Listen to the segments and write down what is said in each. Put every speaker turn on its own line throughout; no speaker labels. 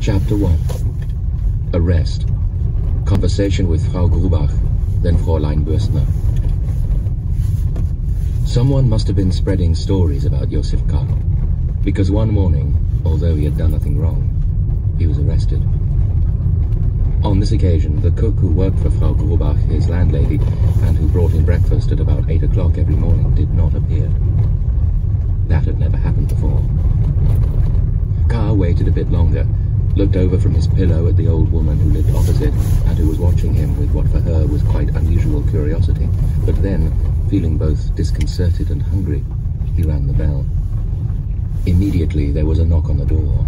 Chapter 1. Arrest. Conversation with Frau Grubach, then Fräulein Bürstner. Someone must have been spreading stories about Josef K. Because one morning, although he had done nothing wrong, he was arrested. On this occasion, the cook who worked for Frau Grubach, his landlady, and who brought him breakfast at about 8 o'clock every morning, did not appear. That had never happened before. Carr waited a bit longer, looked over from his pillow at the old woman who lived opposite and who was watching him with what for her was quite unusual curiosity. But then, feeling both disconcerted and hungry, he rang the bell. Immediately there was a knock on the door,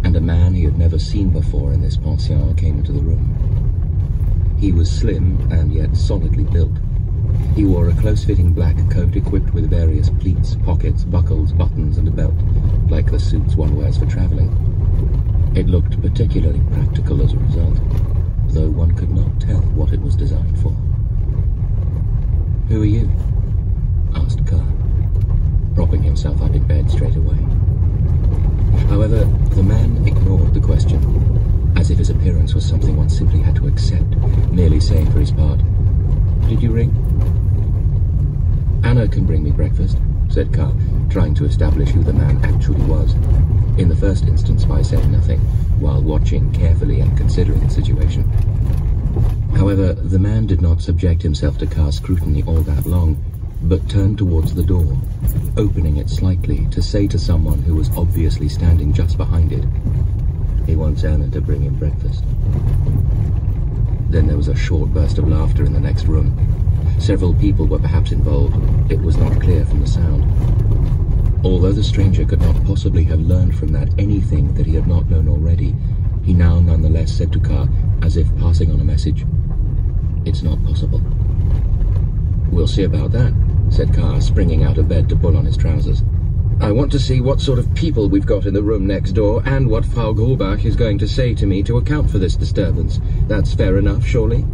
and a man he had never seen before in this pension came into the room. He was slim and yet solidly built. He wore a close-fitting black coat equipped with various pleats, pockets, buckles, buttons and a belt, like the suits one wears for travelling. It looked particularly practical as a result, though one could not tell what it was designed for. "Who are you?" asked Carr, propping himself up in bed straight away. However, the man ignored the question, as if his appearance was something one simply had to accept, merely saying for his part, "Did you ring?" "Anna can bring me breakfast," said Carr, trying to establish who the man actually was, in the first instance by saying nothing, while watching carefully and considering the situation. However, the man did not subject himself to Carr's scrutiny all that long, but turned towards the door, opening it slightly to say to someone who was obviously standing just behind it, "He wants Anna to bring him breakfast." Then there was a short burst of laughter in the next room. Several people were perhaps involved. It was not clear from the sound. Although the stranger could not possibly have learned from that anything that he had not known already, he now nonetheless said to Carr, as if passing on a message, "It's not possible." "We'll see about that," said Carr, springing out of bed to pull on his trousers. "I want to see what sort of people we've got in the room next door, and what Frau Grubach is going to say to me to account for this disturbance. That's fair enough, surely?"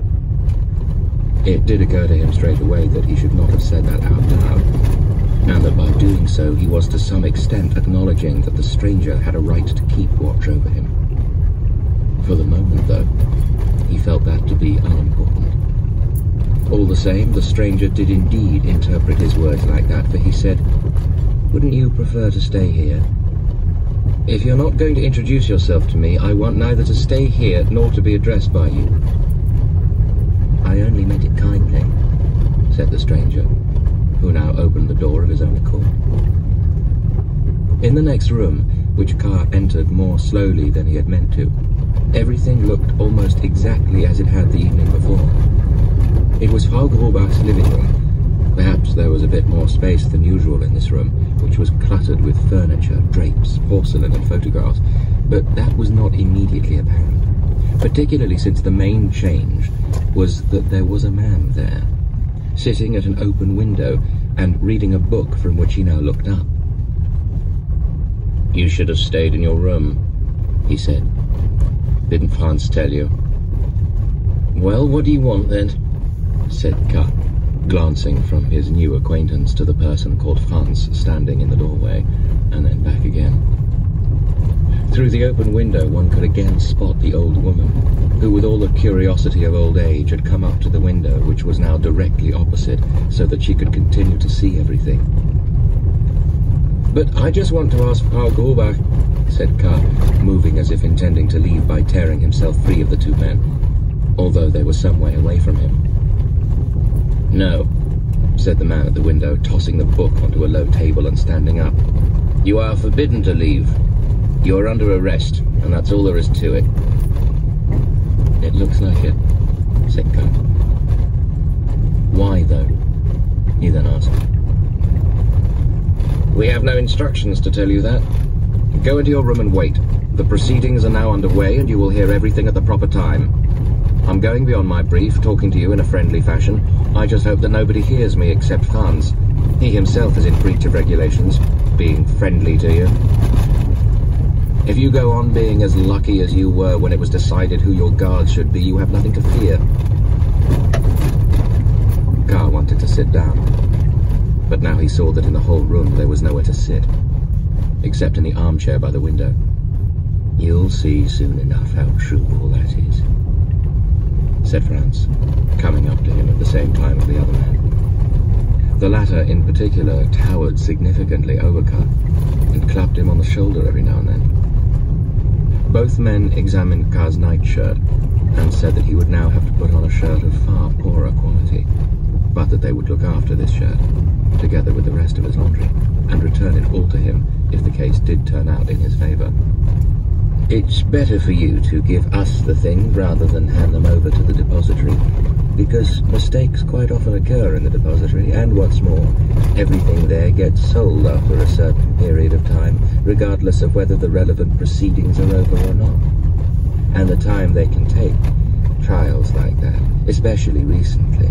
It did occur to him straight away that he should not have said that out loud, and that by doing so he was to some extent acknowledging that the stranger had a right to keep watch over him. For the moment, though, he felt that to be unimportant. All the same, the stranger did indeed interpret his words like that, for he said, "Wouldn't you prefer to stay here? If you're not going to introduce yourself to me, I want neither to stay here nor to be addressed by you." "I only meant it kindly," said the stranger, who now opened the door of his own accord. In the next room, which Carr entered more slowly than he had meant to, everything looked almost exactly as it had the evening before. It was Frau Grubach's living room. Perhaps there was a bit more space than usual in this room, which was cluttered with furniture, drapes, porcelain and photographs, but that was not immediately apparent, particularly since the main change was that there was a man there, sitting at an open window and reading a book from which he now looked up. "You should have stayed in your room," he said. "Didn't Franz tell you?" "Well, what do you want then?" said Carr, glancing from his new acquaintance to the person called Franz standing in the doorway, and then back again. Through the open window one could again spot the old woman, who with all the curiosity of old age had come up to the window, which was now directly opposite, so that she could continue to see everything. "But I just want to ask Frau Grubach," said Carr, moving as if intending to leave by tearing himself free of the two men, although they were some way away from him. "No," said the man at the window, tossing the book onto a low table and standing up. "You are forbidden to leave. You are under arrest, and that's all there is to it." "It looks like it," said Carr. "Why, though?" he then asked. "We have no instructions to tell you that. Go into your room and wait. The proceedings are now underway, and you will hear everything at the proper time. I'm going beyond my brief, talking to you in a friendly fashion. I just hope that nobody hears me except Franz. He himself is in breach of regulations, being friendly to you. If you go on being as lucky as you were when it was decided who your guards should be, you have nothing to fear." Carr wanted to sit down, but now he saw that in the whole room there was nowhere to sit, except in the armchair by the window. "You'll see soon enough how true all that is," said Franz, coming up to him at the same time as the other man. The latter, in particular, towered significantly over Carr and clapped him on the shoulder every now and then. Both men examined Carr's nightshirt and said that he would now have to put on a shirt of far poorer quality, but that they would look after this shirt, together with the rest of his laundry, and return it all to him if the case did turn out in his favour. "It's better for you to give us the thing rather than hand them over to the depository, because mistakes quite often occur in the depository, and what's more, everything there gets sold after a certain period of time, regardless of whether the relevant proceedings are over or not. And the time they can take, trials like that, especially recently.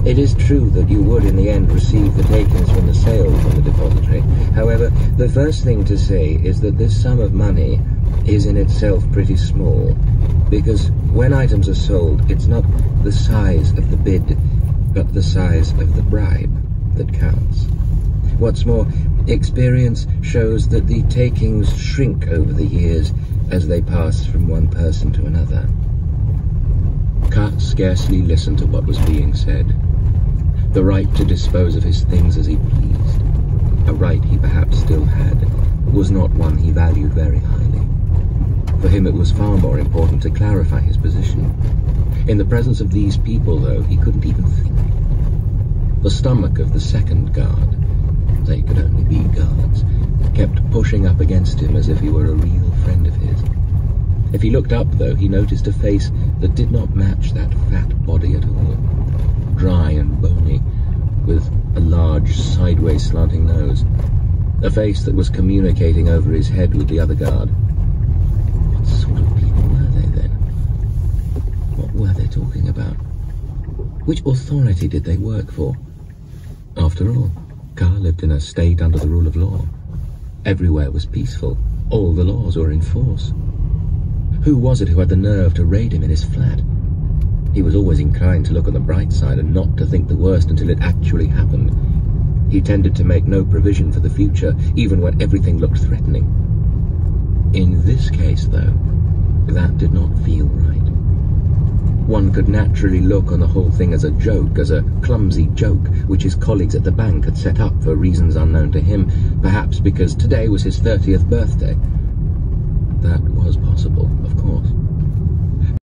It is true that you would in the end receive the takings from the sale from the depository. However, the first thing to say is that this sum of money is in itself pretty small, because when items are sold, it's not the size of the bid, but the size of the bribe that counts. What's more, experience shows that the takings shrink over the years as they pass from one person to another." Carr scarcely listened to what was being said. The right to dispose of his things as he pleased, a right he perhaps still had, was not one he valued very highly. For him it was far more important to clarify his position. In the presence of these people, though, he couldn't even think. The stomach of the second guard, they could only be guards, kept pushing up against him as if he were a real friend of his. If he looked up, though, he noticed a face that did not match that fat body at all. Dry and bony, with a large, sideways slanting nose. A face that was communicating over his head with the other guard. What sort of people were they, then? What were they talking about? Which authority did they work for? After all, Carr lived in a state under the rule of law. Everywhere was peaceful. All the laws were in force. Who was it who had the nerve to raid him in his flat? He was always inclined to look on the bright side and not to think the worst until it actually happened. He tended to make no provision for the future, even when everything looked threatening. In this case, though, that did not feel right. One could naturally look on the whole thing as a joke, as a clumsy joke, which his colleagues at the bank had set up for reasons unknown to him, perhaps because today was his 30th birthday. That was possible, of course.